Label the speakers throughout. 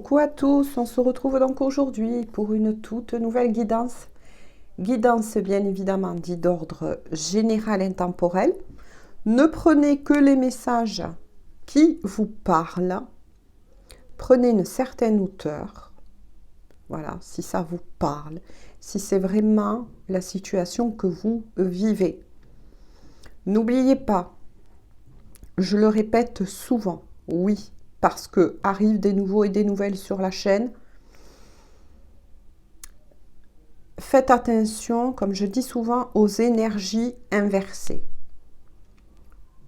Speaker 1: Coucou à tous, on se retrouve donc aujourd'hui pour une toute nouvelle guidance. Guidance bien évidemment dite d'ordre général intemporel. Ne prenez que les messages qui vous parlent. Prenez une certaine hauteur. Voilà, si ça vous parle, si c'est vraiment la situation que vous vivez. N'oubliez pas, je le répète souvent, oui, parce que arrivent des nouveaux et des nouvelles sur la chaîne. Faites attention, comme je dis souvent, aux énergies inversées.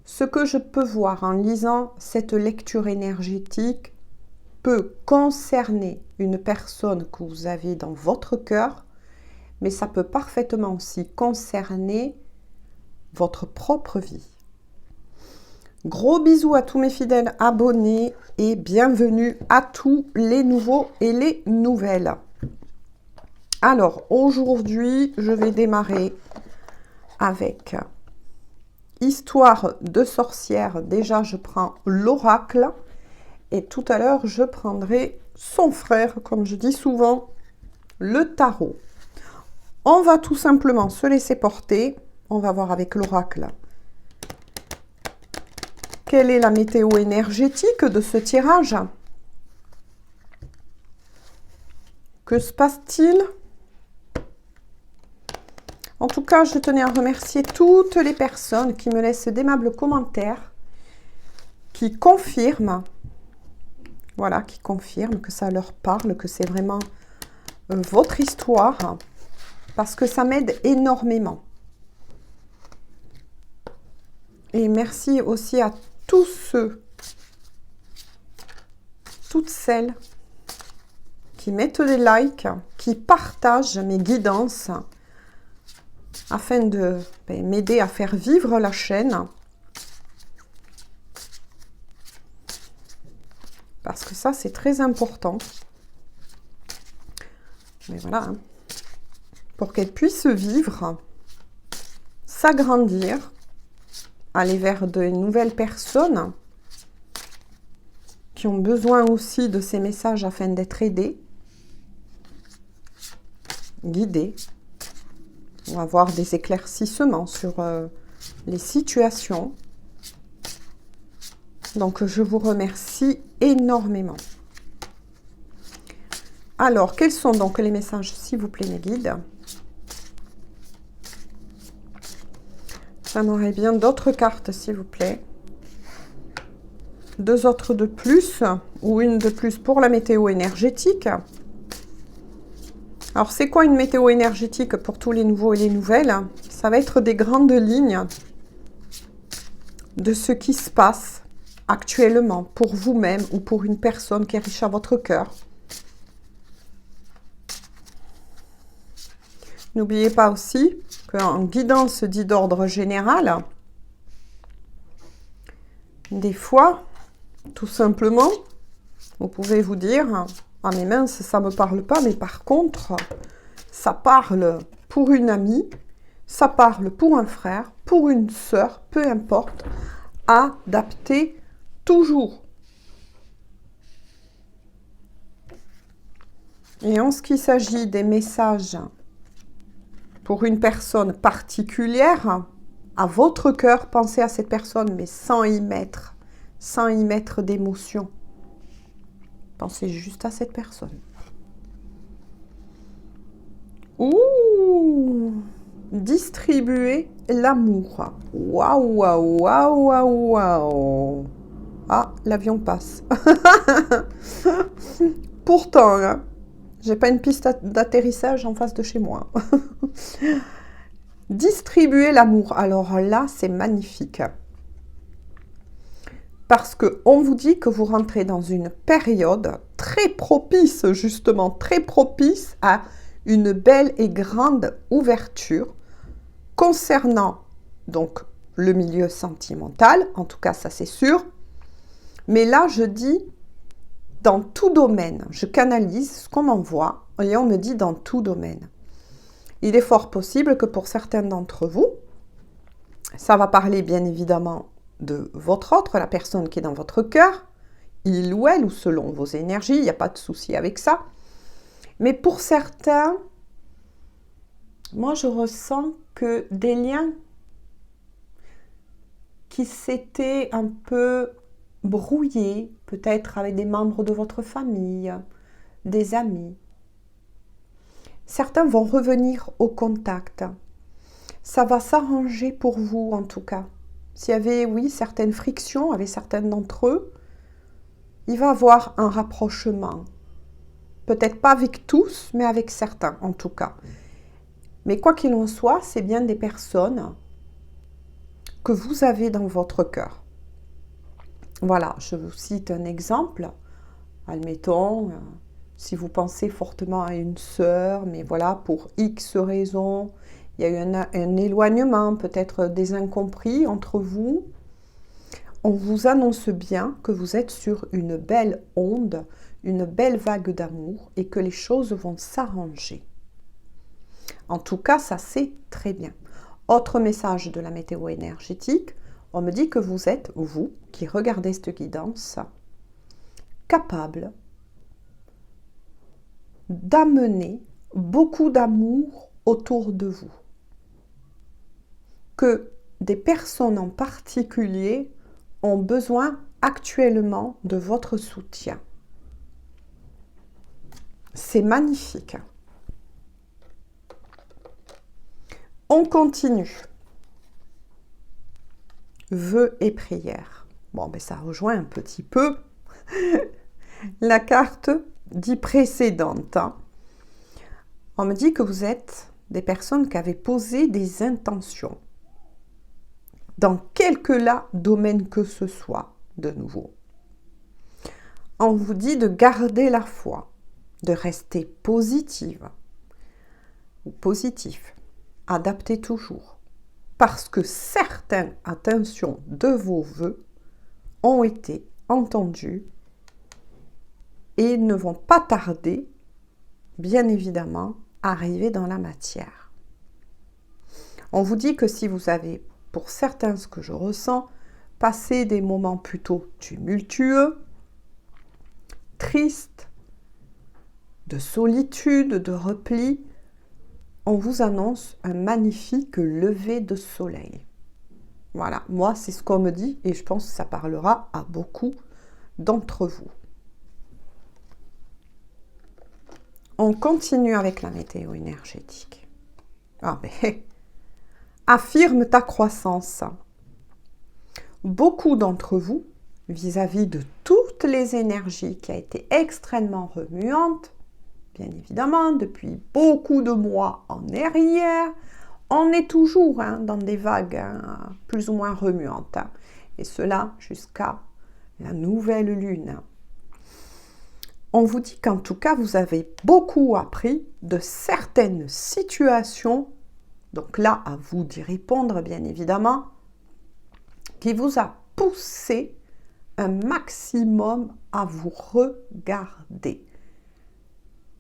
Speaker 1: Ce que je peux voir en lisant cette lecture énergétique peut concerner une personne que vous avez dans votre cœur, mais ça peut parfaitement aussi concerner votre propre vie. Gros bisous à tous mes fidèles abonnés et bienvenue à tous les nouveaux et les nouvelles. Alors, aujourd'hui, je vais démarrer avec Histoire de sorcière. Déjà, je prends l'oracle et tout à l'heure, je prendrai son frère, comme je dis souvent, le tarot. On va tout simplement se laisser porter. On va voir avec l'oracle quelle est la météo énergétique de ce tirage. Que se passe-t-il? En tout cas, je tenais à remercier toutes les personnes qui me laissent d'aimables commentaires, qui confirment, voilà, qui confirment que ça leur parle, que c'est vraiment votre histoire, parce que ça m'aide énormément. Et merci aussi à tous ceux, toutes celles qui mettent des likes, qui partagent mes guidances, afin de m'aider à faire vivre la chaîne. Parce que ça, c'est très important. Mais voilà, hein, pour qu'elle puisse vivre, s'agrandir, aller vers de nouvelles personnes qui ont besoin aussi de ces messages afin d'être aidées, guidées. On va avoir des éclaircissements sur les situations. Donc, je vous remercie énormément. Alors, quels sont donc les messages, s'il vous plaît, mes guides? J'aimerais bien d'autres cartes, s'il vous plaît. 2 autres de plus, ou une de plus pour la météo énergétique. Alors, c'est quoi une météo énergétique pour tous les nouveaux et les nouvelles? Ça va être des grandes lignes de ce qui se passe actuellement pour vous-même ou pour une personne qui est riche à votre cœur. N'oubliez pas aussi qu'en guidance dit d'ordre général, des fois, tout simplement, vous pouvez vous dire « Ah mais mince, ça ne me parle pas, mais par contre, ça parle pour une amie, ça parle pour un frère, pour une sœur, peu importe, adaptez toujours. » Et en ce qui s'agit des messages pour une personne particulière, à votre cœur, pensez à cette personne, mais sans y mettre d'émotion. Pensez juste à cette personne. Ouh! Distribuer l'amour. Waouh, waouh, waouh, waouh, waouh. Ah, l'avion passe. Pourtant, hein, j'ai pas une piste d'atterrissage en face de chez moi. Distribuer l'amour. Alors là, c'est magnifique. Parce qu'on vous dit que vous rentrez dans une période très propice, justement, très propice à une belle et grande ouverture concernant donc le milieu sentimental. En tout cas, ça c'est sûr. Mais là, je dis dans tout domaine. Je canalise ce qu'on m'envoie et on me dit dans tout domaine. Il est fort possible que pour certains d'entre vous, ça va parler bien évidemment de votre autre, la personne qui est dans votre cœur. il ou elle, ou selon vos énergies, il n'y a pas de souci avec ça. Mais pour certains, moi je ressens que des liens qui s'étaient un peu brouillés, peut-être avec des membres de votre famille, des amis, certains vont revenir au contact. Ça va s'arranger pour vous en tout cas. S'il y avait, oui, certaines frictions avec certains d'entre eux, il va y avoir un rapprochement. Peut-être pas avec tous, mais avec certains en tout cas. Mais quoi qu'il en soit, c'est bien des personnes que vous avez dans votre cœur. Voilà, je vous cite un exemple. Admettons, si vous pensez fortement à une sœur, mais voilà, pour X raisons, il y a eu un éloignement, peut-être des incompris entre vous. On vous annonce bien que vous êtes sur une belle onde, une belle vague d'amour et que les choses vont s'arranger. En tout cas, ça c'est très bien. Autre message de la météo énergétique, on me dit que vous êtes, vous, qui regardez cette guidance, capable d'amener beaucoup d'amour autour de vous. Que des personnes en particulier ont besoin actuellement de votre soutien. C'est magnifique. On continue. Vœux et prières. Bon, ben ça rejoint un petit peu la carte dit précédente. On me dit que vous êtes des personnes qui avaient posé des intentions dans quelque domaine que ce soit, de nouveau. On vous dit de garder la foi, de rester positive ou positif, adaptez toujours, parce que certaines intentions de vos vœux ont été entendues et ne vont pas tarder, bien évidemment, à arriver dans la matière. On vous dit que si vous avez, pour certains, ce que je ressens, passé des moments plutôt tumultueux, tristes, de solitude, de repli, on vous annonce un magnifique lever de soleil. Voilà, moi c'est ce qu'on me dit et je pense que ça parlera à beaucoup d'entre vous. On continue avec la météo énergétique. Ah ben, affirme ta croissance. Beaucoup d'entre vous, vis-à-vis de toutes les énergies qui a été extrêmement remuante, bien évidemment, depuis beaucoup de mois en arrière, on est toujours dans des vagues plus ou moins remuantes. Et cela jusqu'à la nouvelle lune. On vous dit qu'en tout cas, vous avez beaucoup appris de certaines situations, donc là, à vous d'y répondre, bien évidemment, qui vous a poussé un maximum à vous regarder.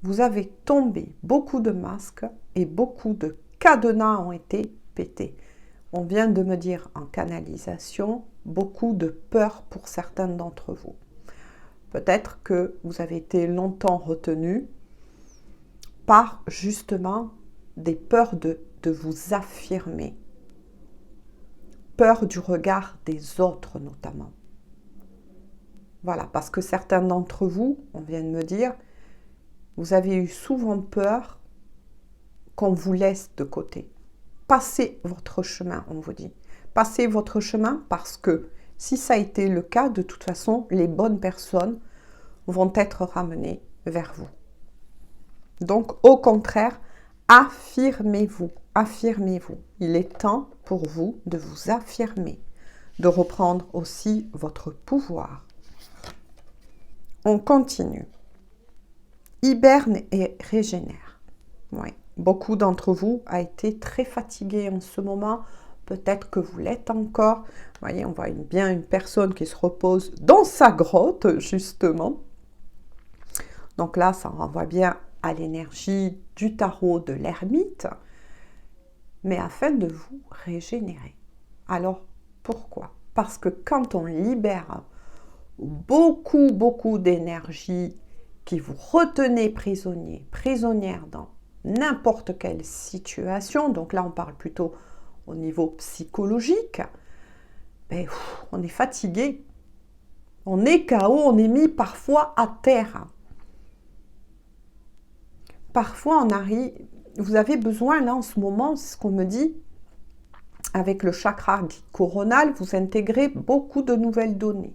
Speaker 1: Vous avez tombé beaucoup de masques et beaucoup de cadenas ont été pétés. On vient de me dire en canalisation, beaucoup de peur pour certains d'entre vous. Peut-être que vous avez été longtemps retenu par justement des peurs de vous affirmer. Peur du regard des autres notamment. Voilà, parce que certains d'entre vous, on vient de me dire, vous avez eu souvent peur qu'on vous laisse de côté. Passez votre chemin, on vous dit. Passez votre chemin parce que si ça a été le cas, de toute façon, les bonnes personnes vont être ramenées vers vous. Donc, au contraire, affirmez-vous, affirmez-vous. Il est temps pour vous de vous affirmer, de reprendre aussi votre pouvoir. On continue. Hiberne et régénère. Oui. Beaucoup d'entre vous a été très fatigué en ce moment. Peut-être que vous l'êtes encore. Vous voyez, on voit bien une personne qui se repose dans sa grotte, justement. Donc là, ça renvoie bien à l'énergie du tarot de l'ermite, mais afin de vous régénérer. Alors, pourquoi? Parce que quand on libère beaucoup d'énergie qui vous retenez prisonnier, prisonnière dans n'importe quelle situation, donc là on parle plutôt au niveau psychologique, ben, on est fatigué, on est KO, on est mis parfois à terre. Parfois on arrive, vous avez besoin là en ce moment, c'est ce qu'on me dit, avec le chakra coronal, vous intégrez beaucoup de nouvelles données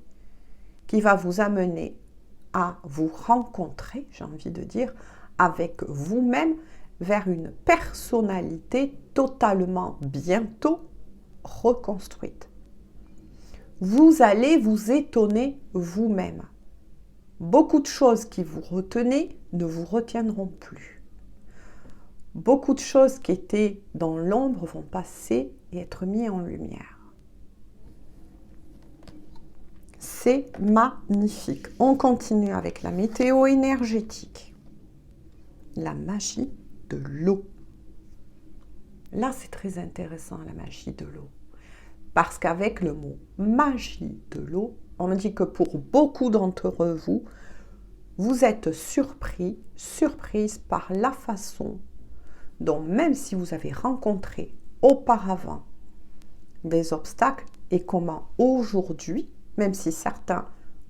Speaker 1: qui va vous amener à vous rencontrer, j'ai envie de dire, avec vous-même vers une personnalité totalement bientôt reconstruite. Vous allez vous étonner vous-même. Beaucoup de choses qui vous retenez ne vous retiendront plus. Beaucoup de choses qui étaient dans l'ombre vont passer et être mises en lumière. C'est magnifique. On continue avec la météo énergétique. La magie de l'eau. Là, c'est très intéressant, la magie de l'eau. Parce qu'avec le mot magie de l'eau, on me dit que pour beaucoup d'entre vous, vous êtes surprise par la façon dont, même si vous avez rencontré auparavant des obstacles, et comment aujourd'hui, même si certains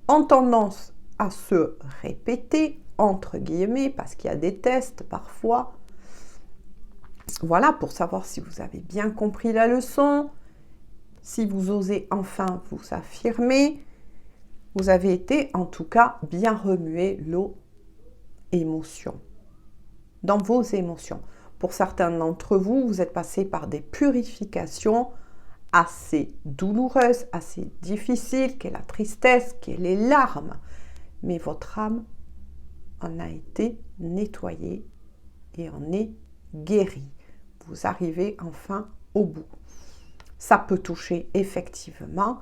Speaker 1: ont tendance à se répéter, entre guillemets, parce qu'il y a des tests parfois, voilà, pour savoir si vous avez bien compris la leçon, si vous osez enfin vous affirmer, vous avez été en tout cas bien remuer l'eau émotion, dans vos émotions. Pour certains d'entre vous, vous êtes passé par des purifications assez douloureuse, assez difficile, qui est la tristesse, qui est les larmes. Mais votre âme en a été nettoyée et en est guérie. Vous arrivez enfin au bout. Ça peut toucher effectivement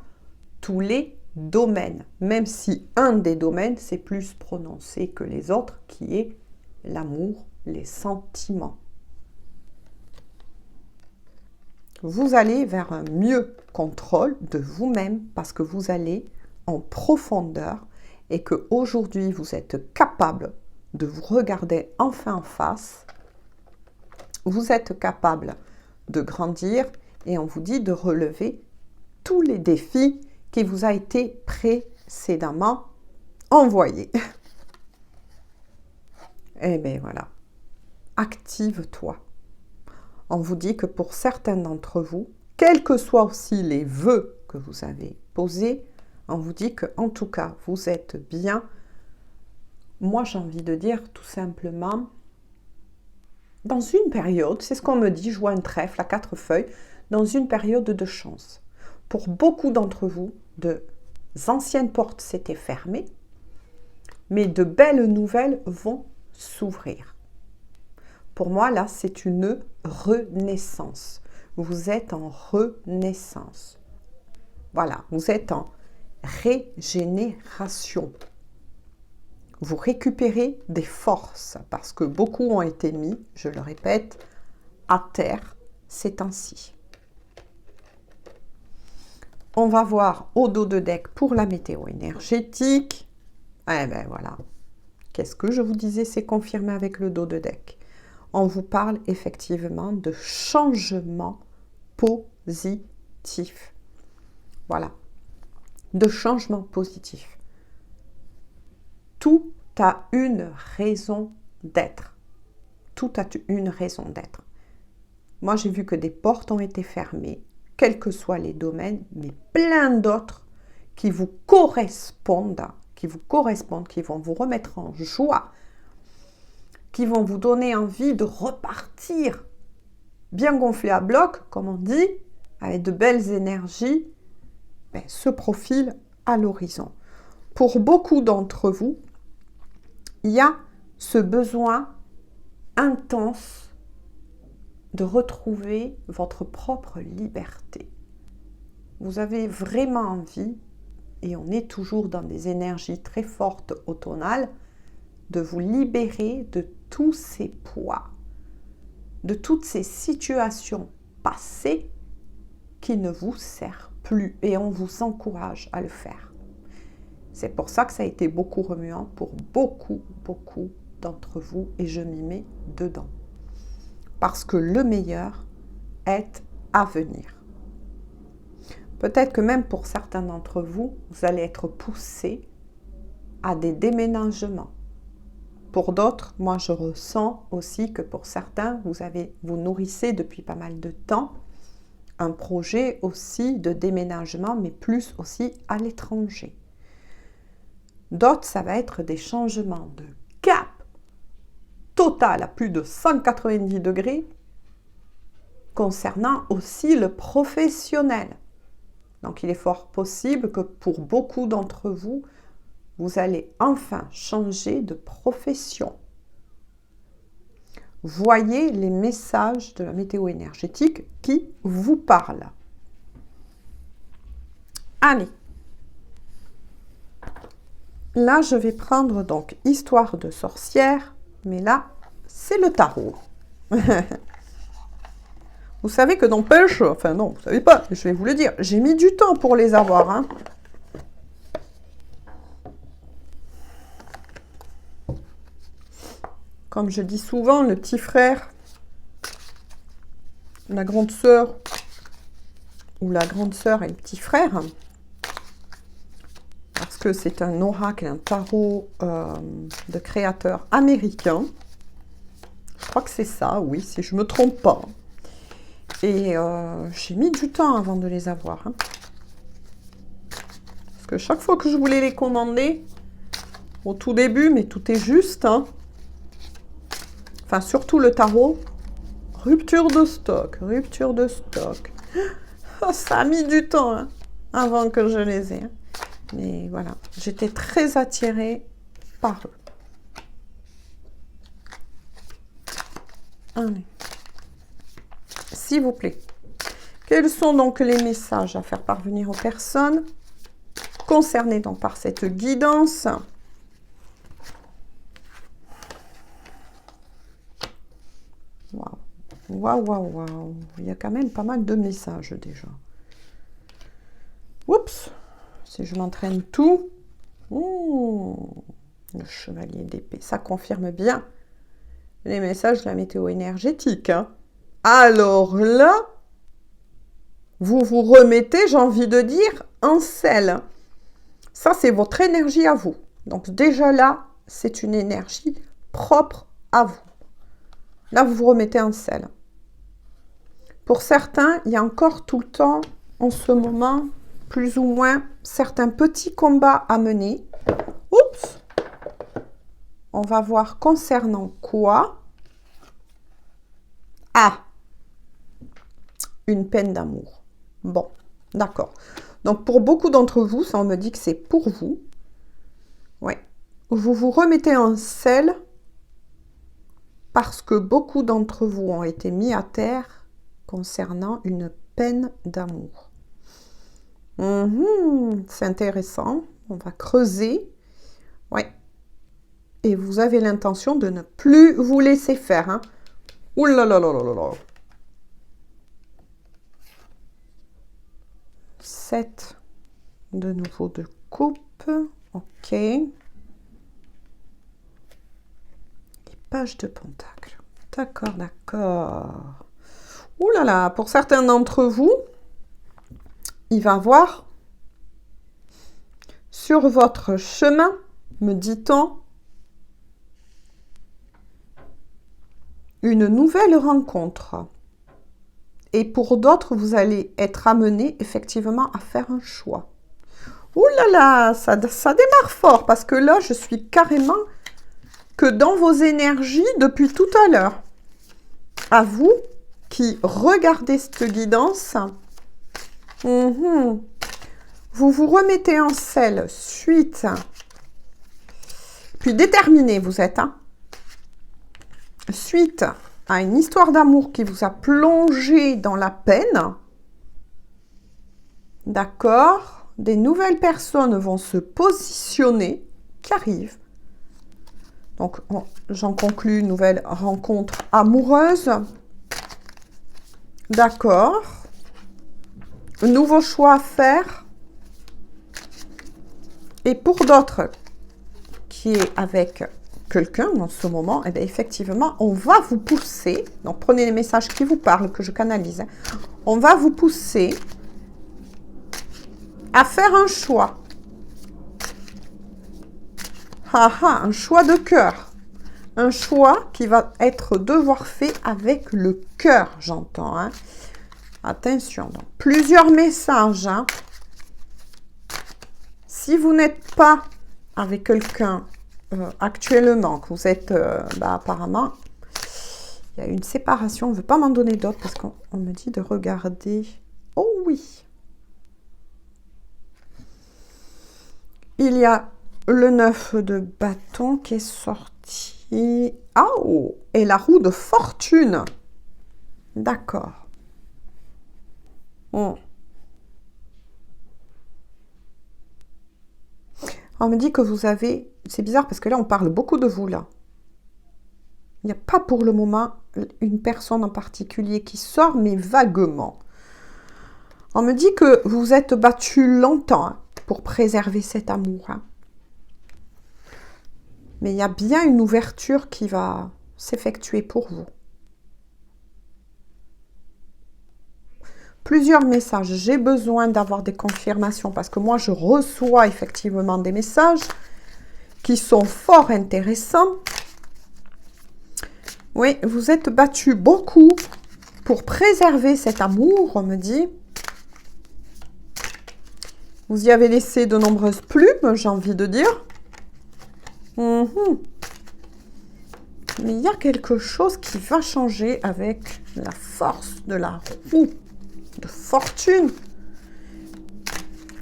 Speaker 1: tous les domaines, même si un des domaines, c'est plus prononcé que les autres, qui est l'amour, les sentiments. Vous allez vers un mieux contrôle de vous-même parce que vous allez en profondeur et qu'aujourd'hui vous êtes capable de vous regarder enfin en face. Vous êtes capable de grandir et on vous dit de relever tous les défis qui vous a été précédemment envoyés. Eh bien voilà, active-toi. On vous dit que pour certains d'entre vous, quels que soient aussi les vœux que vous avez posés, on vous dit que en tout cas, vous êtes bien. Moi, j'ai envie de dire tout simplement, dans une période, c'est ce qu'on me dit, je vois un trèfle à 4 feuilles, dans une période de chance. Pour beaucoup d'entre vous, de anciennes portes s'étaient fermées, mais de belles nouvelles vont s'ouvrir. Pour moi, là, c'est une renaissance. Vous êtes en renaissance. Voilà, vous êtes en régénération. Vous récupérez des forces parce que beaucoup ont été mis, je le répète, à terre ces temps-ci. On va voir au dos de deck pour la météo énergétique. Eh bien voilà. Qu'est-ce que je vous disais, c'est confirmé avec le dos de deck. On vous parle effectivement de changement positif. Voilà. De changement positif. Tout a une raison d'être. Tout a une raison d'être. Moi, j'ai vu que des portes ont été fermées, quels que soient les domaines, mais plein d'autres qui vous correspondent, qui vont vous remettre en joie, qui vont vous donner envie de repartir bien gonflé à bloc, comme on dit, avec de belles énergies, se profilent à l'horizon. Pour beaucoup d'entre vous, il y a ce besoin intense de retrouver votre propre liberté. Vous avez vraiment envie, et on est toujours dans des énergies très fortes automnales, de vous libérer de tous ces poids, de toutes ces situations passées qui ne vous servent plus, et on vous encourage à le faire. C'est pour ça que ça a été beaucoup remuant pour beaucoup d'entre vous et je m'y mets dedans. Parce que le meilleur est à venir. Peut-être que même pour certains d'entre vous, vous allez être poussés à des déménagements. Pour d'autres, moi je ressens aussi que pour certains, vous nourrissez depuis pas mal de temps un projet aussi de déménagement, mais plus aussi à l'étranger. D'autres, ça va être des changements de cap total à plus de 190 degrés concernant aussi le professionnel. Donc, il est fort possible que pour beaucoup d'entre vous, vous allez enfin changer de profession. Voyez les messages de la météo énergétique qui vous parlent. Allez. Là, je vais prendre donc Histoire de sorcière, mais là, c'est le tarot. Vous savez que dans Pêche, enfin non, vous savez pas, je vais vous le dire, j'ai mis du temps pour les avoir. Hein. Comme je dis souvent, le petit frère, la grande sœur, ou la grande sœur et le petit frère, parce que c'est un oracle, un tarot de créateur américain. Je crois que c'est ça, oui, si je ne me trompe pas. Et j'ai mis du temps avant de les avoir. Hein. Parce que chaque fois que je voulais les commander, au tout début, mais tout est juste, hein. Enfin, surtout le tarot, rupture de stock, rupture de stock. Oh, ça a mis du temps hein, avant que je les ai. Hein. Mais voilà, j'étais très attirée par eux. Allez. S'il vous plaît, quels sont donc les messages à faire parvenir aux personnes concernées donc par cette guidance ? Waouh, waouh, waouh, waouh. Il y a quand même pas mal de messages déjà. Oups, si je m'entraîne tout. Le chevalier d'épée, ça confirme bien les messages de la météo énergétique. Hein. Alors là, vous vous remettez, j'ai envie de dire, en selle. Ça, c'est votre énergie à vous. Donc déjà là, c'est une énergie propre à vous. Là, vous vous remettez en selle. Pour certains, il y a encore tout le temps, en ce moment, plus ou moins, certains petits combats à mener. Oups! On va voir concernant quoi? Ah! Une peine d'amour. Bon, d'accord. Donc, pour beaucoup d'entre vous, ça on me dit que c'est pour vous. Ouais. Vous vous remettez en selle parce que beaucoup d'entre vous ont été mis à terre concernant une peine d'amour. C'est intéressant. On va creuser. Ouais. Et vous avez l'intention de ne plus vous laisser faire. Hein. Ouh là là là là là là. 7 de nouveau de coupe. Ok. Page de pentacle. D'accord, d'accord. Ouh là là, pour certains d'entre vous, il va voir sur votre chemin, me dit-on, une nouvelle rencontre. Et pour d'autres, vous allez être amené effectivement à faire un choix. Ouh là là, ça démarre fort parce que là, je suis carrément que dans vos énergies depuis tout à l'heure. À vous qui regardez cette guidance, vous vous remettez en selle suite, puis déterminé vous êtes, hein, suite à une histoire d'amour qui vous a plongé dans la peine. D'accord, des nouvelles personnes vont se positionner, qui arrivent. Donc, j'en conclus une nouvelle rencontre amoureuse. D'accord. Un nouveau choix à faire. Et pour d'autres qui est avec quelqu'un en ce moment, eh bien, effectivement, on va vous pousser, donc prenez les messages qui vous parlent, que je canalise, hein, on va vous pousser à faire un choix. Un choix de cœur. Un choix qui va devoir fait avec le cœur, j'entends. Hein. Attention, donc, plusieurs messages. Hein. Si vous n'êtes pas avec quelqu'un actuellement, que vous êtes, apparemment, il y a une séparation. On ne veut pas m'en donner d'autres parce qu'on me dit de regarder. Oh oui. Il y a le 9 de bâton qui est sorti. Ah, oh, et la roue de fortune. D'accord. On me dit que vous avez... C'est bizarre parce que là, on parle beaucoup de vous, là. Il n'y a pas pour le moment une personne en particulier qui sort, mais vaguement. On me dit que vous vous êtes battu longtemps hein, pour préserver cet amour. Hein. Mais il y a bien une ouverture qui va s'effectuer pour vous. Plusieurs messages. J'ai besoin d'avoir des confirmations parce que moi, je reçois effectivement des messages qui sont fort intéressants. Oui, vous êtes battu beaucoup pour préserver cet amour, on me dit. Vous y avez laissé de nombreuses plumes, j'ai envie de dire. Mais il y a quelque chose qui va changer avec la force de la roue de fortune.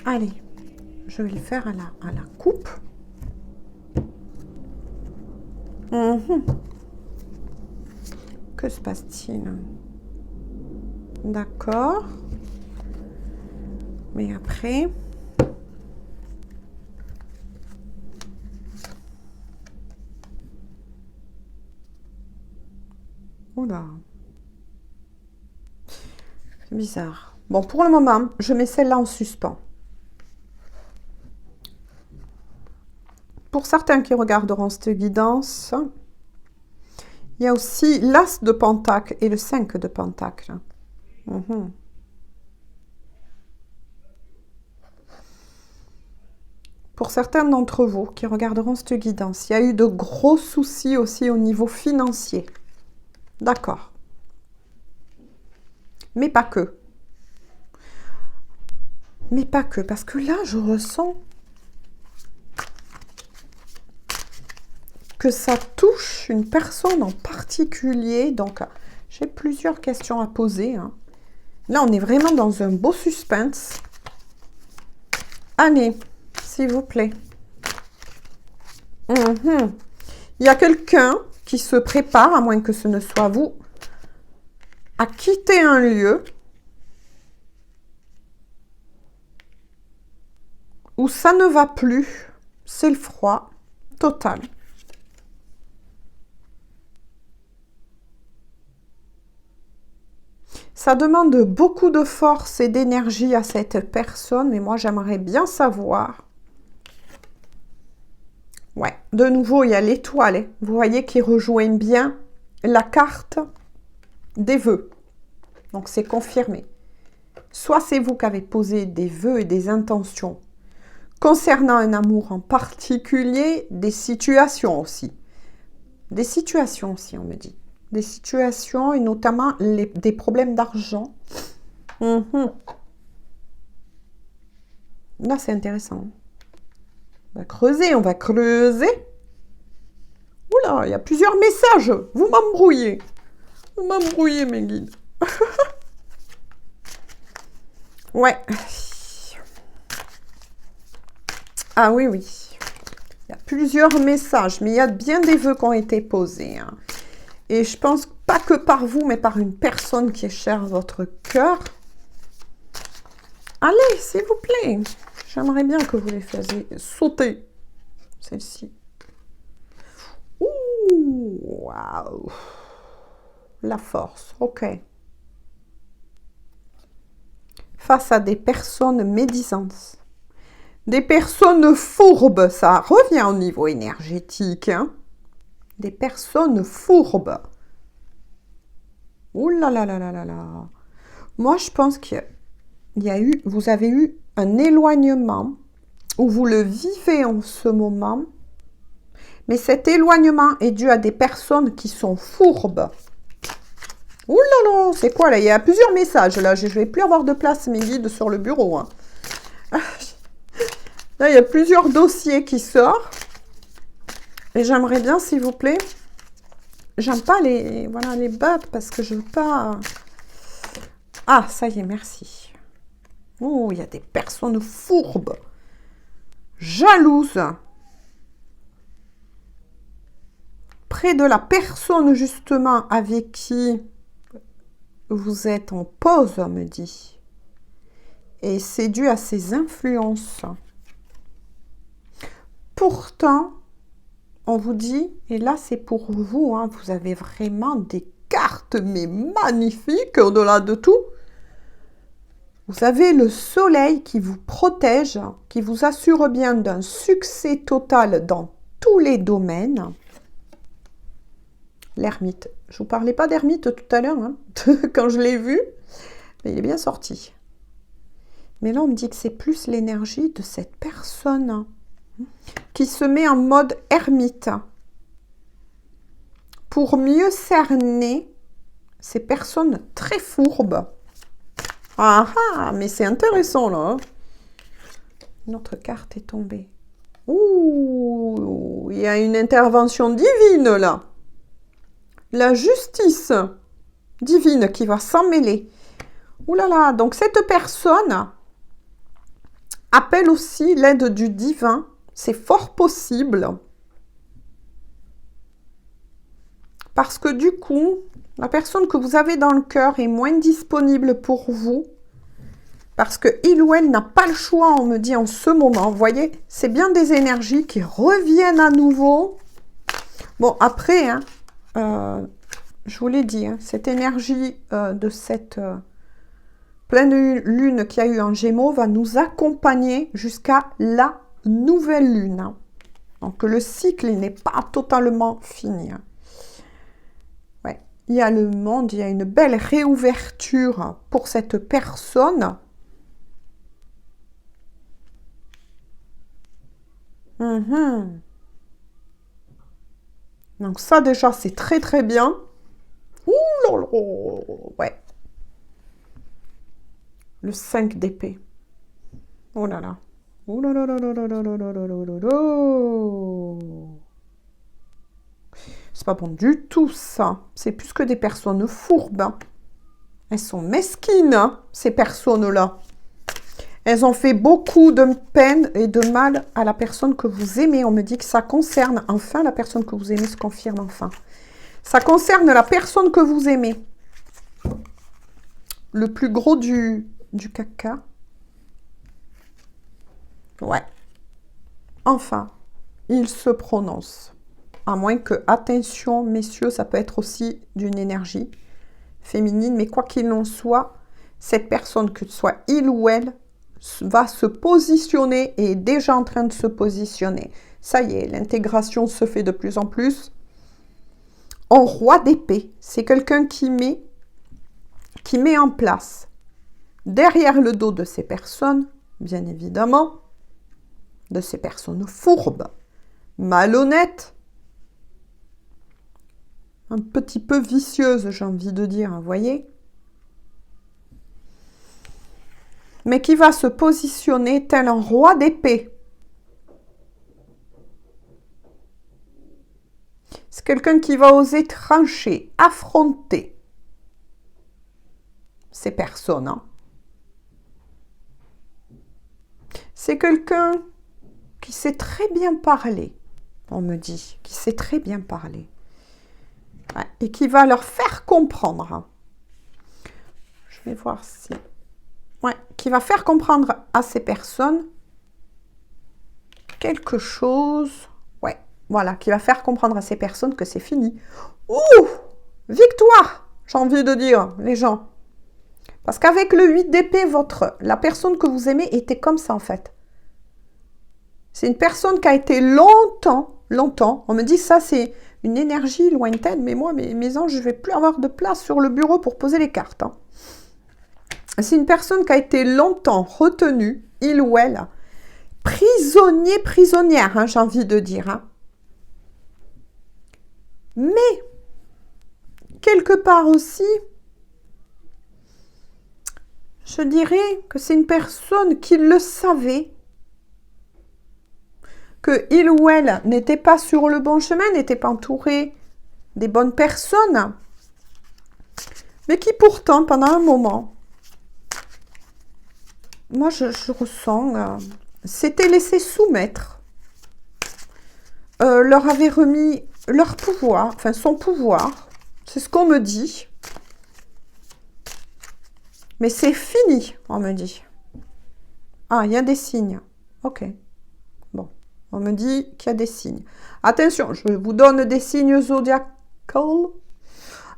Speaker 1: Allez, je vais le faire à la coupe. Que se passe-t-il? D'accord. Mais après... Oula. C'est bizarre. Bon, pour le moment, je mets celle-là en suspens. Pour certains qui regarderont cette guidance, il y a aussi l'As de Pentacle et le 5 de Pentacle. Pour certains d'entre vous qui regarderont cette guidance, il y a eu de gros soucis aussi au niveau financier. D'accord. Mais pas que. Mais pas que, parce que là, je ressens que ça touche une personne en particulier. Donc, j'ai plusieurs questions à poser. Hein. Là, on est vraiment dans un beau suspense. Allez, s'il vous plaît. Il y a quelqu'un qui se prépare, à moins que ce ne soit vous, à quitter un lieu où ça ne va plus. C'est le froid total. Ça demande beaucoup de force et d'énergie à cette personne, mais moi, j'aimerais bien savoir. Ouais, de nouveau, il y a l'étoile. Vous voyez qu'il rejoint bien la carte des vœux. Donc, c'est confirmé. Soit c'est vous qui avez posé des vœux et des intentions concernant un amour en particulier, des situations aussi. Des situations aussi, on me dit. Des situations et notamment des problèmes d'argent. Là, c'est intéressant. On va creuser, on va creuser. Oula, il y a plusieurs messages. Vous m'embrouillez. Vous m'embrouillez, mes guides. Ouais. Ah oui, oui. Il y a plusieurs messages, mais il y a bien des vœux qui ont été posés. Hein. Et je pense pas que par vous, mais par une personne qui est chère à votre cœur. Allez, s'il vous plaît. J'aimerais bien que vous les fassiez sauter. Celle-ci. Ouh, waouh. La force, ok. Face à des personnes médisantes. Des personnes fourbes, ça revient au niveau énergétique. Hein. Des personnes fourbes. Ouh là là là là là là. Moi, je pense qu'il y a eu, vous avez eu un éloignement où vous le vivez en ce moment. Mais cet éloignement est dû à des personnes qui sont fourbes. Ouh là là, c'est quoi là? Il y a plusieurs messages là. Je ne vais plus avoir de place, mes guides, sur le bureau. Hein. Là, il y a plusieurs dossiers qui sortent. Et j'aimerais bien, s'il vous plaît, j'aime pas les, voilà, les bugs parce que je veux pas... Ah, ça y est, merci. Oh, il y a des personnes fourbes, jalouses. Près de la personne, justement, avec qui vous êtes en pause, on me dit. Et c'est dû à ses influences. Pourtant, on vous dit, et là c'est pour vous, hein, vous avez vraiment des cartes, mais magnifiques au-delà de tout. Vous avez le soleil qui vous protège, qui vous assure bien d'un succès total dans tous les domaines. L'ermite. Je ne vous parlais pas d'ermite tout à l'heure, hein, quand je l'ai vu, mais il est bien sorti. Mais là, on me dit que c'est plus l'énergie de cette personne qui se met en mode ermite pour mieux cerner ces personnes très fourbes. Ah ah, mais c'est intéressant là. Hein. Une autre carte est tombée. Ouh, il y a une intervention divine là. La justice divine qui va s'en mêler. Ouh là là, donc cette personne appelle aussi l'aide du divin. C'est fort possible. Parce que du coup, la personne que vous avez dans le cœur est moins disponible pour vous. Parce que il ou elle n'a pas le choix, on me dit en ce moment. Vous voyez, c'est bien des énergies qui reviennent à nouveau. Bon, après, hein, je vous l'ai dit, hein, cette énergie de cette pleine lune qu'il y a eu en Gémeaux va nous accompagner jusqu'à la nouvelle lune. Hein. Donc, le cycle n'est pas totalement fini. Hein. Ouais. Il y a le monde, il y a une belle réouverture pour cette personne. Donc ça déjà c'est très très bien. Ouh là là, ouais. Le 5 d'épée. Oh là là. Oh là là là là là là là là là là là. C'est pas bon du tout ça. C'est plus que des personnes fourbes. Hein. Elles sont mesquines, hein, ces personnes-là. Elles ont fait beaucoup de peine et de mal à la personne que vous aimez. On me dit que ça concerne, enfin, la personne que vous aimez se confirme enfin. Ça concerne la personne que vous aimez. Le plus gros du caca. Ouais. Enfin, il se prononce. À moins que, attention, messieurs, ça peut être aussi d'une énergie féminine. Mais quoi qu'il en soit, cette personne, que ce soit il ou elle, va se positionner et est déjà en train de se positionner. Ça y est, l'intégration se fait de plus en plus. En roi d'épée, c'est quelqu'un qui met en place, derrière le dos de ces personnes, bien évidemment, de ces personnes fourbes, malhonnêtes, un petit peu vicieuses, j'ai envie de dire, vous voyez, mais qui va se positionner tel un roi d'épée. C'est quelqu'un qui va oser trancher, affronter ces personnes. Hein. C'est quelqu'un qui sait très bien parler, on me dit, qui sait très bien parler. Ouais, et qui va leur faire comprendre. Hein. Je vais voir si... Ouais, qui va faire comprendre à ces personnes quelque chose. Ouais, voilà, qui va faire comprendre à ces personnes que c'est fini. Ouh, victoire, j'ai envie de dire, les gens. Parce qu'avec le 8 d'épée, la personne que vous aimez était comme ça, en fait. C'est une personne qui a été longtemps, on me dit ça c'est une énergie lointaine, mais moi, mes anges, je ne vais plus avoir de place sur le bureau pour poser les cartes. Hein. C'est une personne qui a été longtemps retenue, il ou elle, prisonnier, prisonnière, hein, j'ai envie de dire. Hein. Mais, quelque part aussi, je dirais que c'est une personne qui le savait, que il ou elle n'était pas sur le bon chemin, n'était pas entouré des bonnes personnes, mais qui pourtant, pendant un moment, moi je ressens, s'était laissé soumettre, leur avait remis leur pouvoir, enfin son pouvoir, c'est ce qu'on me dit. Mais c'est fini, on me dit. Ah, il y a des signes. Ok. Bon, on me dit qu'il y a des signes. Attention, je vous donne des signes zodiacales,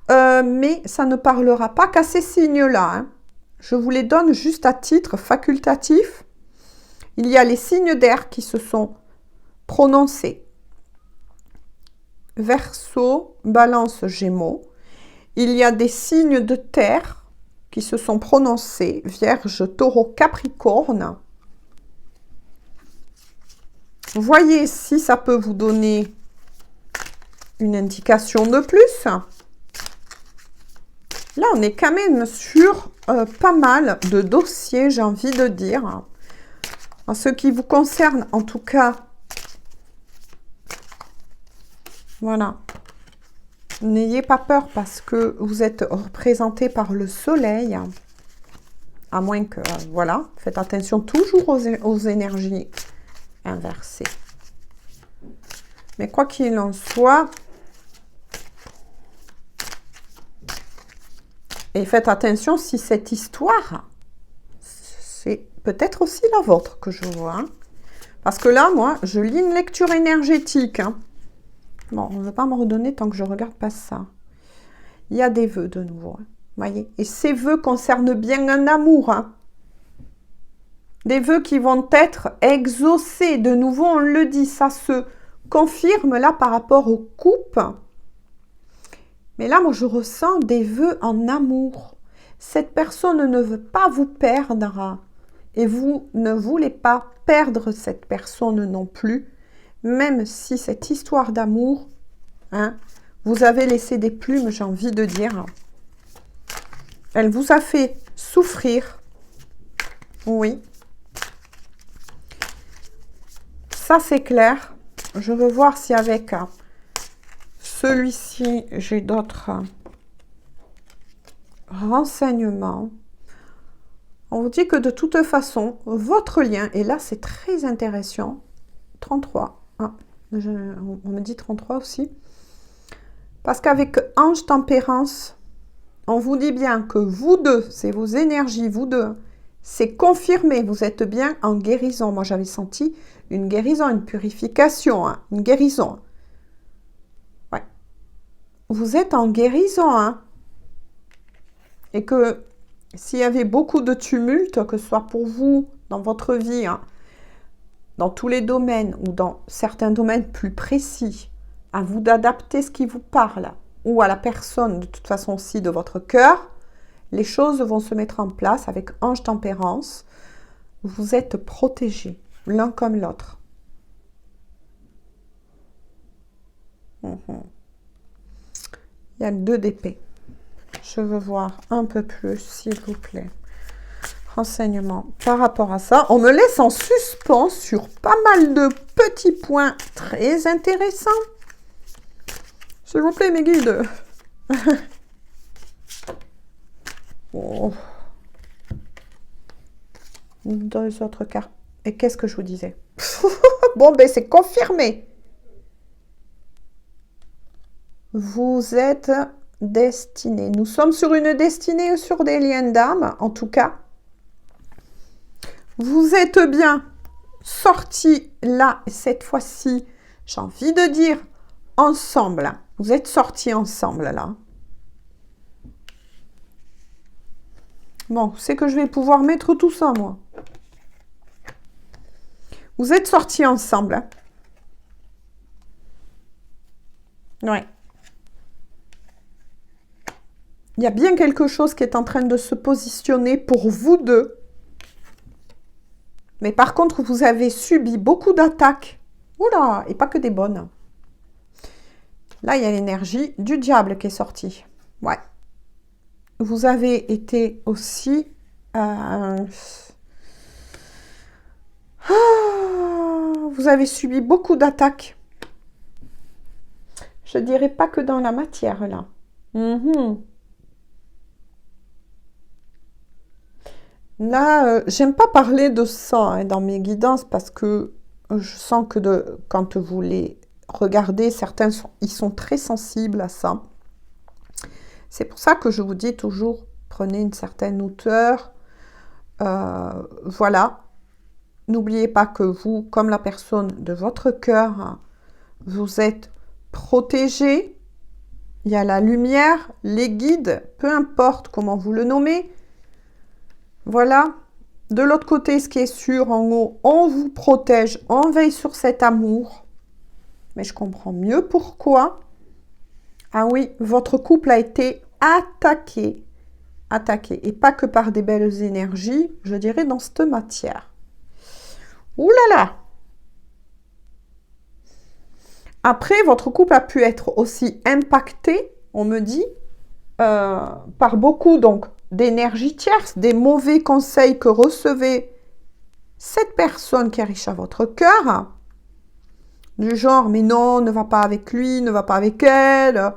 Speaker 1: mais ça ne parlera pas qu'à ces signes-là. Hein. Je vous les donne juste à titre facultatif. Il y a les signes d'air qui se sont prononcés. Verseau, Balance, Gémeaux. Il y a des signes de terre qui se sont prononcés, Vierge, Taureau, Capricorne. Voyez si ça peut vous donner une indication de plus. Là, on est quand même sur pas mal de dossiers, j'ai envie de dire. En ce qui vous concerne, en tout cas, voilà. N'ayez pas peur parce que vous êtes représenté par le soleil. À moins que, voilà, faites attention toujours aux énergies inversées. Mais quoi qu'il en soit, et faites attention si cette histoire, c'est peut-être aussi la vôtre que je vois. Hein. Parce que là, moi, je lis une lecture énergétique. Hein. Bon, on ne va pas me redonner tant que je ne regarde pas ça. Il y a des vœux de nouveau. Hein. Voyez. Et ces vœux concernent bien un amour. Hein. Des vœux qui vont être exaucés. De nouveau, on le dit, ça se confirme là par rapport aux coupes. Mais là, moi, je ressens des vœux en amour. Cette personne ne veut pas vous perdre. Et vous ne voulez pas perdre cette personne non plus. Même si cette histoire d'amour, hein, vous avez laissé des plumes, j'ai envie de dire. Elle vous a fait souffrir. Oui. Ça, c'est clair. Je veux voir si avec celui-ci, j'ai d'autres renseignements. On vous dit que de toute façon, votre lien, et là, c'est très intéressant, 33. Ah, on me dit 33 aussi. Parce qu'avec Ange Tempérance, on vous dit bien que vous deux, c'est vos énergies, vous deux, c'est confirmé, vous êtes bien en guérison. Moi, j'avais senti une guérison, une purification, hein, une guérison. Ouais. Vous êtes en guérison, hein. Et que s'il y avait beaucoup de tumulte, que ce soit pour vous, dans votre vie, hein, dans tous les domaines ou dans certains domaines plus précis, à vous d'adapter ce qui vous parle ou à la personne, de toute façon aussi de votre cœur, les choses vont se mettre en place avec Ange Tempérance. Vous êtes protégés, l'un comme l'autre. Il y a 2 d'épée. Je veux voir un peu plus, s'il vous plaît. Renseignements par rapport à ça. On me laisse en suspens sur pas mal de petits points très intéressants. S'il vous plaît, mes guides. Oh. 2 autres cartes. Et qu'est-ce que je vous disais? Bon, ben c'est confirmé. Vous êtes destinés. Nous sommes sur une destinée, sur des liens d'âme, en tout cas. Vous êtes bien sortis là, cette fois-ci, j'ai envie de dire, ensemble. Vous êtes sortis ensemble, là. Bon, c'est que je vais pouvoir mettre tout ça, moi. Vous êtes sortis ensemble. Hein. Ouais. Il y a bien quelque chose qui est en train de se positionner pour vous deux. Mais par contre, vous avez subi beaucoup d'attaques. Oula, et pas que des bonnes. Là, il y a l'énergie du diable qui est sortie. Ouais. Vous avez été aussi... vous avez subi beaucoup d'attaques. Je dirais pas que dans la matière, là. Là, j'aime pas parler de ça hein, dans mes guidances parce que je sens que quand vous les regardez, certains ils sont très sensibles à ça. C'est pour ça que je vous dis toujours, prenez une certaine hauteur. Voilà. N'oubliez pas que vous, comme la personne de votre cœur, vous êtes protégé. Il y a la lumière, les guides, peu importe comment vous le nommez. Voilà. De l'autre côté, ce qui est sûr, en haut, on vous protège, on veille sur cet amour. Mais je comprends mieux pourquoi. Ah oui, votre couple a été attaqué. Attaqué. Et pas que par des belles énergies, je dirais dans cette matière. Ouh là là! Après, votre couple a pu être aussi impacté, on me dit, par beaucoup donc d'énergie tierce, des mauvais conseils que recevait cette personne qui est riche à votre cœur, du genre, mais non, ne va pas avec lui, ne va pas avec elle,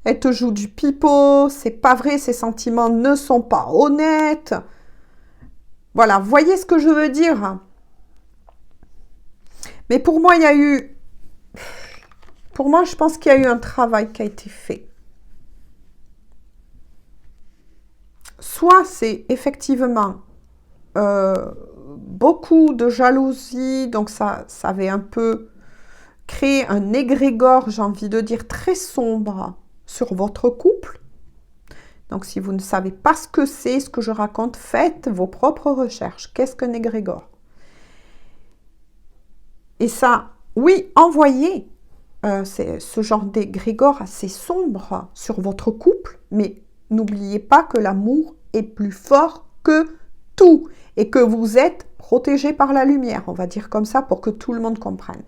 Speaker 1: elle te joue du pipeau, c'est pas vrai, ses sentiments ne sont pas honnêtes. Voilà, voyez ce que je veux dire? Mais pour moi, il y a eu... Pour moi, je pense qu'il y a eu un travail qui a été fait. Soit c'est effectivement beaucoup de jalousie, donc ça avait un peu créé un égrégore, j'ai envie de dire, très sombre sur votre couple. Donc si vous ne savez pas ce que c'est, ce que je raconte, faites vos propres recherches. Qu'est-ce qu'un égrégore? Et ça, oui, envoyez ce genre d'égrégore assez sombre sur votre couple, mais n'oubliez pas que l'amour est plus fort que tout et que vous êtes protégé par la lumière, on va dire comme ça pour que tout le monde comprenne.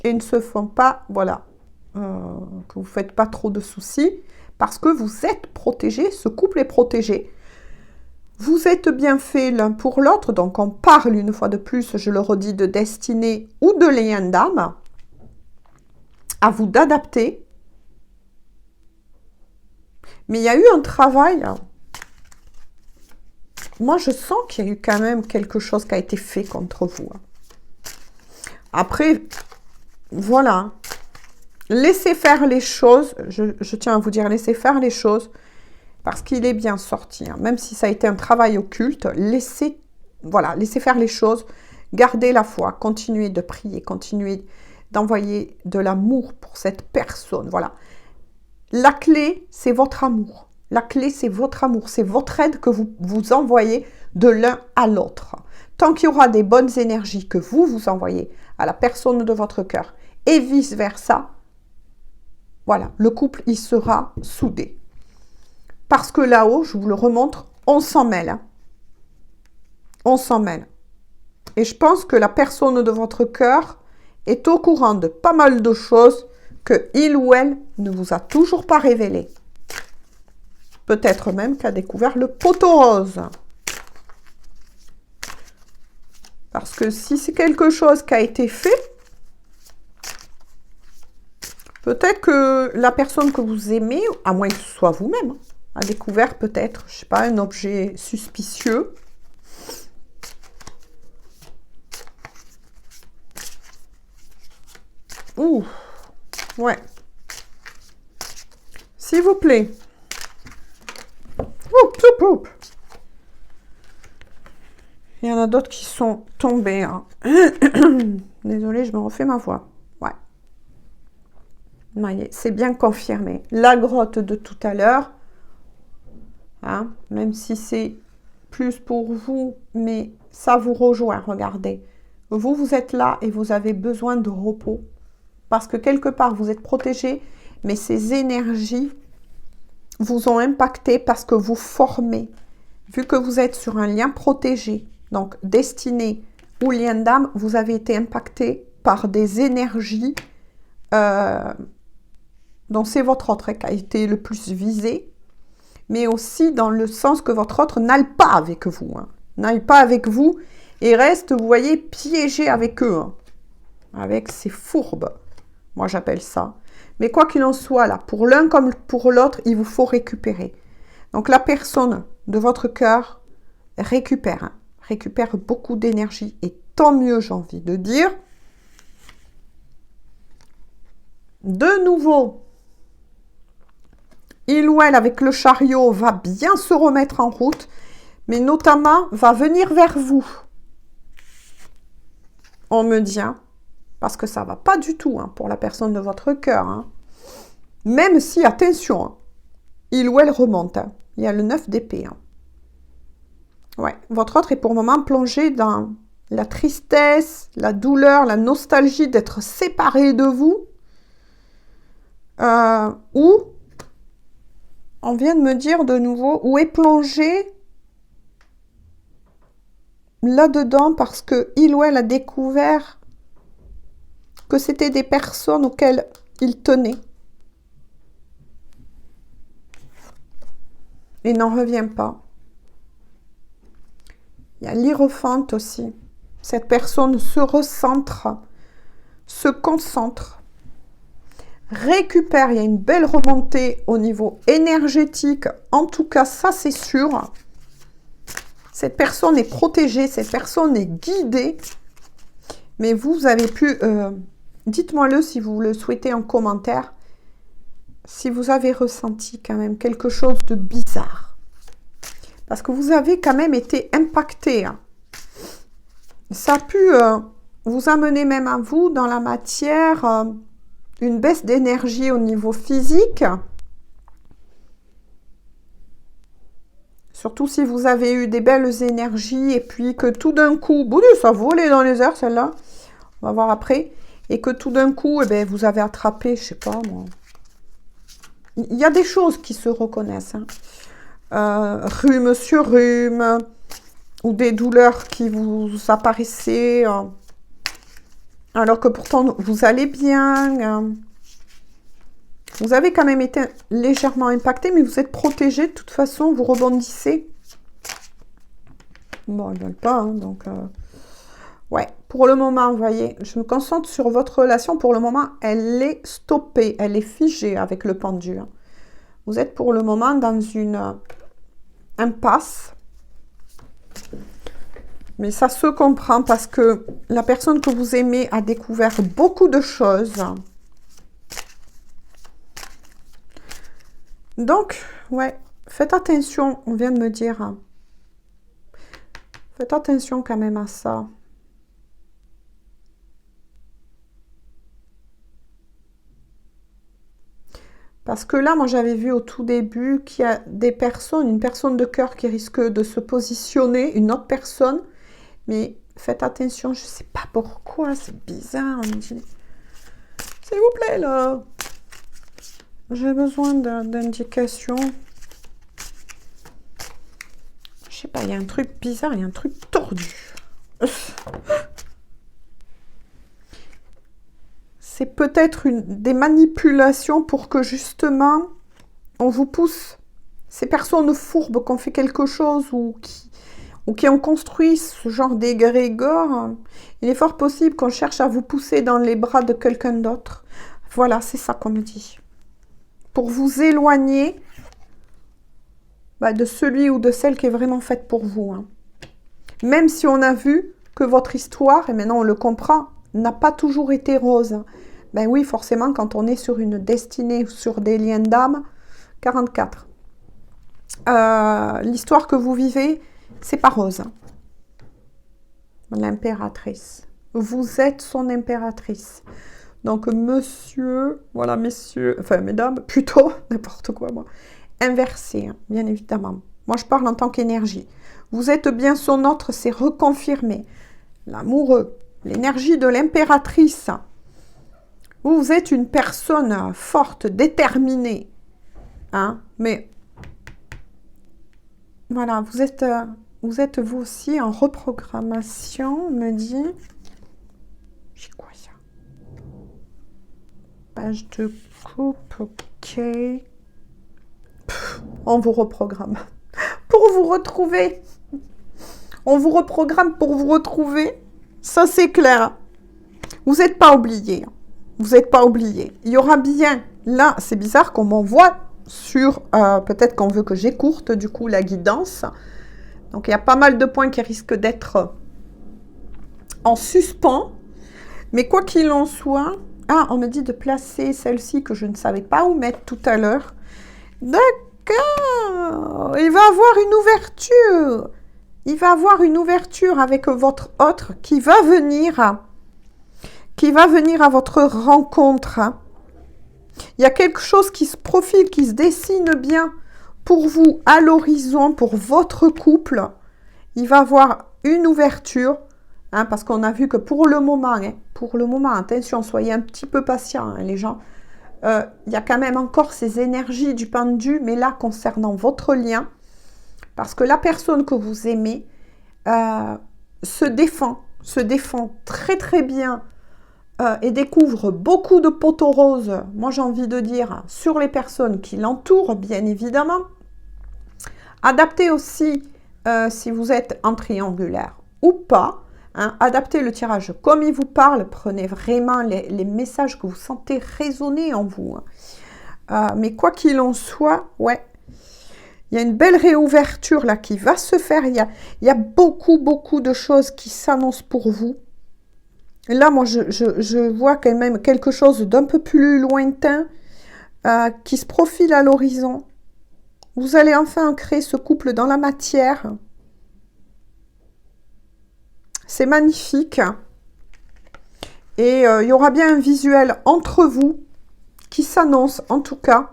Speaker 1: Et ne se font pas, voilà, que vous ne faites pas trop de soucis parce que vous êtes protégé, ce couple est protégé. Vous êtes bien fait l'un pour l'autre, donc on parle une fois de plus, je le redis, de destinée ou de lien d'âme. À vous d'adapter. Mais il y a eu un travail. Moi, je sens qu'il y a eu quand même quelque chose qui a été fait contre vous. Après, voilà. Laissez faire les choses. Je tiens à vous dire, laissez faire les choses. Parce qu'il est bien sorti. Hein. Même si ça a été un travail occulte, laissez faire les choses. Gardez la foi. Continuez de prier. Continuez d'envoyer de l'amour pour cette personne. Voilà. La clé, c'est votre amour. La clé, c'est votre amour. C'est votre aide que vous envoyez de l'un à l'autre. Tant qu'il y aura des bonnes énergies que vous envoyez à la personne de votre cœur et vice-versa, voilà, le couple, il sera soudé. Parce que là-haut, je vous le remontre, on s'en mêle. Hein. On s'en mêle. Et je pense que la personne de votre cœur est au courant de pas mal de choses que il ou elle ne vous a toujours pas révélées. Peut-être même qu'a découvert le poteau rose. Parce que si c'est quelque chose qui a été fait, peut-être que la personne que vous aimez, à moins que ce soit vous-même, a découvert peut-être, je sais pas, un objet suspicieux. Ouh, ouais. S'il vous plaît. Oups, oups, oups. Il y en a d'autres qui sont tombés. Hein. Désolée, je me refais ma voix. Ouais. Voyez, c'est bien confirmé. La grotte de tout à l'heure, hein, même si c'est plus pour vous, mais ça vous rejoint, regardez. Vous, vous êtes là et vous avez besoin de repos. Parce que quelque part, vous êtes protégé, mais ces énergies vous ont impacté parce que vous formez. Vu que vous êtes sur un lien protégé, donc destiné ou lien d'âme, vous avez été impacté par des énergies dont c'est votre autre qui a été le plus visé, mais aussi dans le sens que votre autre n'aille pas avec vous. N'aille pas avec vous et reste, vous voyez, piégé avec eux. Avec ces fourbes. Moi, j'appelle ça. Mais quoi qu'il en soit, là, pour l'un comme pour l'autre, il vous faut récupérer. Donc, la personne de votre cœur récupère beaucoup d'énergie. Et tant mieux, j'ai envie de dire. De nouveau, il ou elle, avec le chariot, va bien se remettre en route, mais notamment va venir vers vous. On me dit, parce que ça ne va pas du tout pour la personne de votre cœur. Même si, attention, il ou elle remonte. Il y a le 9 d'épée. Ouais, votre autre est pour le moment plongé dans la tristesse, la douleur, la nostalgie d'être séparé de vous. Ou, on vient de me dire de nouveau, où est plongé là-dedans parce que il ou elle a découvert que c'était des personnes auxquelles il tenait. Et n'en revient pas. Il y a l'hiérophante aussi. Cette personne se recentre, se concentre, récupère. Il y a une belle remontée au niveau énergétique. En tout cas, ça c'est sûr. Cette personne est protégée, cette personne est guidée. Mais vous avez pu... dites-moi-le si vous le souhaitez en commentaire. Si vous avez ressenti quand même quelque chose de bizarre. Parce que vous avez quand même été impacté. Ça a pu vous amener même à vous, dans la matière, une baisse d'énergie au niveau physique. Surtout si vous avez eu des belles énergies et puis que tout d'un coup, ça volait dans les airs celle-là. On va voir après. Et que tout d'un coup, vous avez attrapé, je sais pas moi. Il y a des choses qui se reconnaissent. Rhume sur rhume, ou des douleurs qui vous apparaissaient, alors que pourtant vous allez bien. Vous avez quand même été légèrement impacté, mais vous êtes protégé. De toute façon, vous rebondissez. Bon, ils ne veulent pas, donc... Ouais, pour le moment, vous voyez, je me concentre sur votre relation. Pour le moment, elle est stoppée, elle est figée avec le pendu. Vous êtes pour le moment dans une impasse. Mais ça se comprend parce que la personne que vous aimez a découvert beaucoup de choses. Donc, ouais, faites attention, on vient de me dire. Faites attention quand même à ça. Parce que là, moi, j'avais vu au tout début qu'il y a des personnes, une personne de cœur qui risque de se positionner, une autre personne. Mais faites attention, je ne sais pas pourquoi, c'est bizarre. S'il vous plaît, là. J'ai besoin d'indications. Je sais pas, il y a un truc bizarre, il y a un truc tordu. C'est peut-être des manipulations pour que justement on vous pousse. Ces personnes fourbes qui ont fait quelque chose ou qui ont construit ce genre d'égrégore, il est fort possible qu'on cherche à vous pousser dans les bras de quelqu'un d'autre. Voilà, c'est ça qu'on me dit. Pour vous éloigner de celui ou de celle qui est vraiment faite pour vous. Même si on a vu que votre histoire, et maintenant on le comprend, n'a pas toujours été rose. Ben oui, forcément, quand on est sur une destinée, sur des liens d'âme, 44. L'histoire que vous vivez, c'est pas rose. L'impératrice. Vous êtes son impératrice. Donc, monsieur, voilà, messieurs, enfin, mesdames, plutôt, n'importe quoi, moi. Inversé, bien évidemment. Moi, je parle en tant qu'énergie. Vous êtes bien son autre, c'est reconfirmé. L'amoureux. l'énergie de l'impératrice. Vous êtes une personne forte, déterminée. Hein, mais voilà, vous êtes vous aussi en reprogrammation, on me dit. J'ai quoi ça? Page de coupe, ok. On vous reprogramme. Pour vous retrouver. On vous reprogramme pour vous retrouver. Ça, c'est clair. Vous n'êtes pas oubliés. Vous n'êtes pas oubliés. Il y aura bien... Là, c'est bizarre qu'on m'envoie sur... peut-être qu'on veut que j'écourte, du coup, la guidance. Donc, il y a pas mal de points qui risquent d'être en suspens. Mais quoi qu'il en soit... Ah, on me dit de placer celle-ci que je ne savais pas où mettre tout à l'heure. D'accord. Il va avoir une ouverture. Il va avoir une ouverture avec votre autre qui va venir à votre rencontre. Il y a quelque chose qui se profile, qui se dessine bien pour vous à l'horizon, pour votre couple. Il va avoir une ouverture, hein, parce qu'on a vu que pour le moment, attention, soyez un petit peu patients, hein, les gens. Il y a quand même encore ces énergies du pendu, mais là, concernant votre lien, parce que la personne que vous aimez se défend très très bien et découvre beaucoup de poteaux roses, moi j'ai envie de dire, sur les personnes qui l'entourent, bien évidemment. Adaptez aussi, si vous êtes en triangulaire ou pas, hein, adaptez le tirage comme il vous parle, prenez vraiment les messages que vous sentez résonner en vous. Mais quoi qu'il en soit, ouais, il y a une belle réouverture là qui va se faire. Il y a beaucoup de choses qui s'annoncent pour vous. Et là, moi, je vois quand même quelque chose d'un peu plus lointain qui se profile à l'horizon. Vous allez enfin créer ce couple dans la matière. C'est magnifique. Et il y aura bien un visuel entre vous qui s'annonce, en tout cas.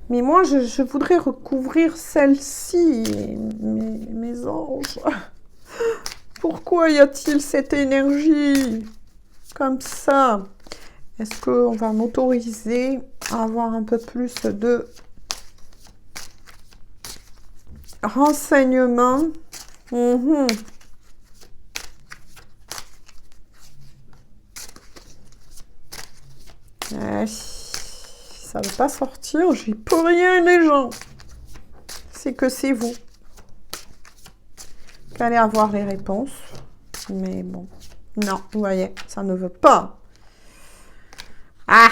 Speaker 1: Mais moi, je voudrais recouvrir celle-ci, mes anges. Pourquoi y a-t-il cette énergie comme ça? Est-ce qu'on va m'autoriser à avoir un peu plus de renseignements? Ça ne veut pas sortir, j'y peux rien les gens. C'est que c'est vous qui allez avoir les réponses. Mais bon, non, vous voyez, ça ne veut pas. Ah,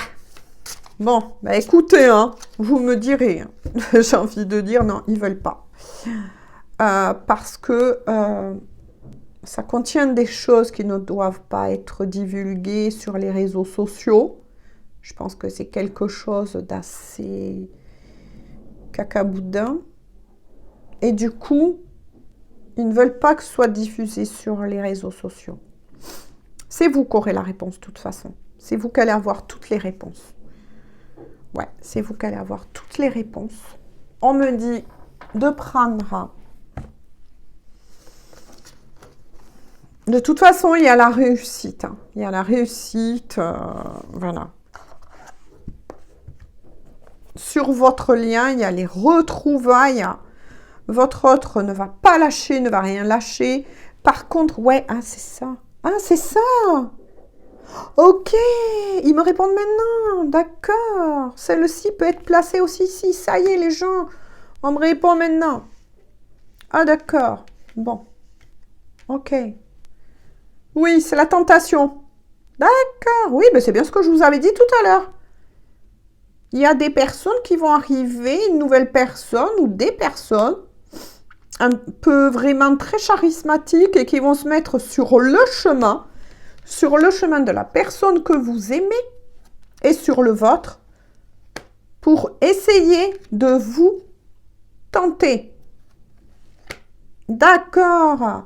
Speaker 1: bon, bah écoutez, hein, vous me direz. Hein. J'ai envie de dire non, ils veulent pas. Parce que ça contient des choses qui ne doivent pas être divulguées sur les réseaux sociaux. Je pense que c'est quelque chose d'assez cacaboudin. Et du coup, ils ne veulent pas que ce soit diffusé sur les réseaux sociaux. C'est vous qui aurez la réponse de toute façon. C'est vous qui allez avoir toutes les réponses. Ouais, c'est vous qui allez avoir toutes les réponses. On me dit de prendre... De toute façon, il y a la réussite. Hein. Il y a la réussite, voilà. Sur votre lien, il y a les retrouvailles. Votre autre ne va pas lâcher, ne va rien lâcher. Par contre, ouais, ah, c'est ça. Ah, c'est ça. Ok, ils me répondent maintenant. D'accord. Celle-ci peut être placée aussi ici. Ça y est, les gens, on me répond maintenant. Ah, d'accord. Bon. Ok. Oui, c'est la tentation. D'accord. Oui, mais c'est bien ce que je vous avais dit tout à l'heure. Il y a des personnes qui vont arriver, une nouvelle personne ou des personnes un peu vraiment très charismatiques et qui vont se mettre sur le chemin de la personne que vous aimez et sur le vôtre pour essayer de vous tenter. D'accord.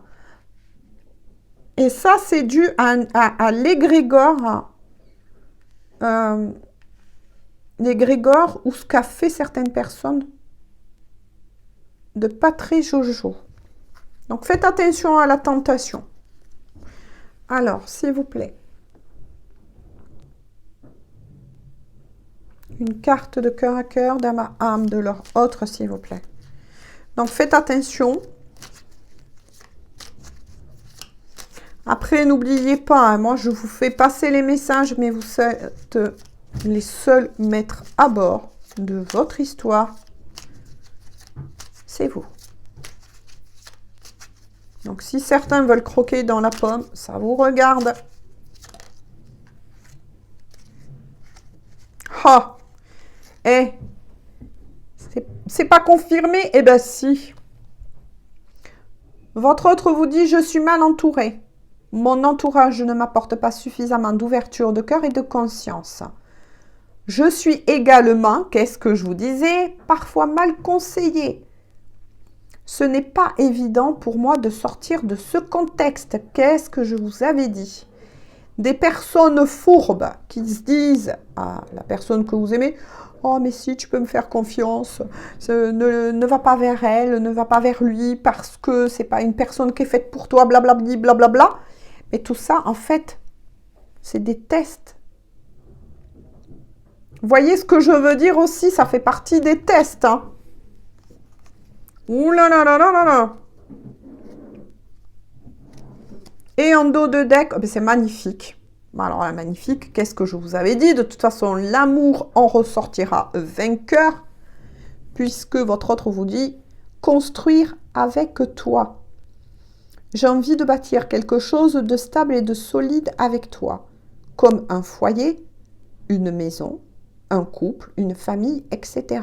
Speaker 1: Et ça, c'est dû à l'égrégore. L'égrégore ou ce qu'a fait certaines personnes de pas très jojo. Donc, faites attention à la tentation. Alors, s'il vous plaît. Une carte de cœur à cœur, d'âme à âme, de leur autre, s'il vous plaît. Donc, faites attention. Après, n'oubliez pas, hein, moi, je vous fais passer les messages, mais vous êtes les seuls maîtres à bord de votre histoire. C'est vous. Donc, si certains veulent croquer dans la pomme, ça vous regarde. Ah! Eh! C'est pas confirmé? Eh ben si. Votre autre vous dit, je suis mal entouré. Mon entourage ne m'apporte pas suffisamment d'ouverture de cœur et de conscience. Je suis également, qu'est-ce que je vous disais, parfois mal conseillé. Ce n'est pas évident pour moi de sortir de ce contexte. Qu'est-ce que je vous avais dit? Des personnes fourbes qui se disent à la personne que vous aimez, oh mais si tu peux me faire confiance, ne va pas vers elle, ne va pas vers lui parce que c'est pas une personne qui est faite pour toi, blablabla, blablabla. Mais tout ça, en fait, c'est des tests. Voyez ce que je veux dire aussi, ça fait partie des tests. Hein. Ouh là là là là là là. Et en dos de deck, c'est magnifique. Alors là, magnifique, qu'est-ce que je vous avais dit? De toute façon, l'amour en ressortira vainqueur, puisque votre autre vous dit construire avec toi. J'ai envie de bâtir quelque chose de stable et de solide avec toi, comme un foyer, une maison, un couple, une famille, etc.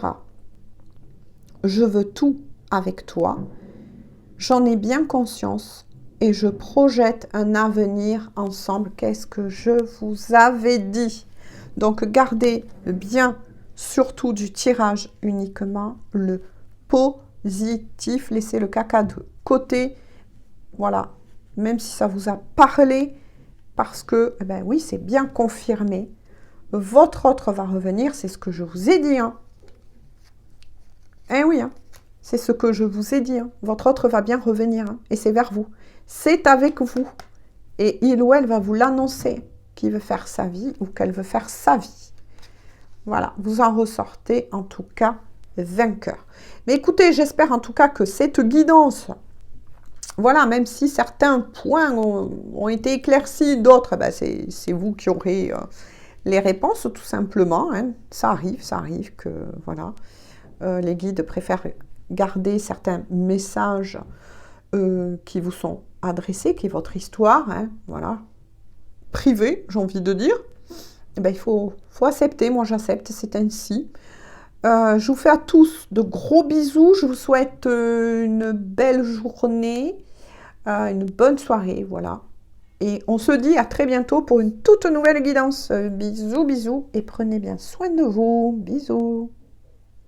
Speaker 1: Je veux tout avec toi. J'en ai bien conscience. Et je projette un avenir ensemble. Qu'est-ce que je vous avais dit? Donc, gardez bien, surtout du tirage uniquement, le positif. Laissez le caca de côté. Voilà. Même si ça vous a parlé, parce que, eh ben oui, c'est bien confirmé. Votre autre va revenir. C'est ce que je vous ai dit. Hein. Eh oui, hein. C'est ce que je vous ai dit. Hein. Votre autre va bien revenir. Hein. Et c'est vers vous. C'est avec vous. Et il ou elle va vous l'annoncer qu'il veut faire sa vie ou qu'elle veut faire sa vie. Voilà, vous en ressortez en tout cas vainqueur. Mais écoutez, j'espère en tout cas que cette guidance, voilà, même si certains points ont été éclaircis, d'autres, ben c'est vous qui aurez les réponses tout simplement. Hein. Ça arrive que voilà, les guides préfèrent garder certains messages qui vous sont adressés, qui est votre histoire, hein, voilà, privée, j'ai envie de dire. Eh ben, il faut accepter, moi j'accepte, c'est ainsi. Je vous fais à tous de gros bisous, je vous souhaite une belle journée, une bonne soirée, voilà. Et on se dit à très bientôt pour une toute nouvelle guidance. Bisous, bisous, et prenez bien soin de vous. Bisous.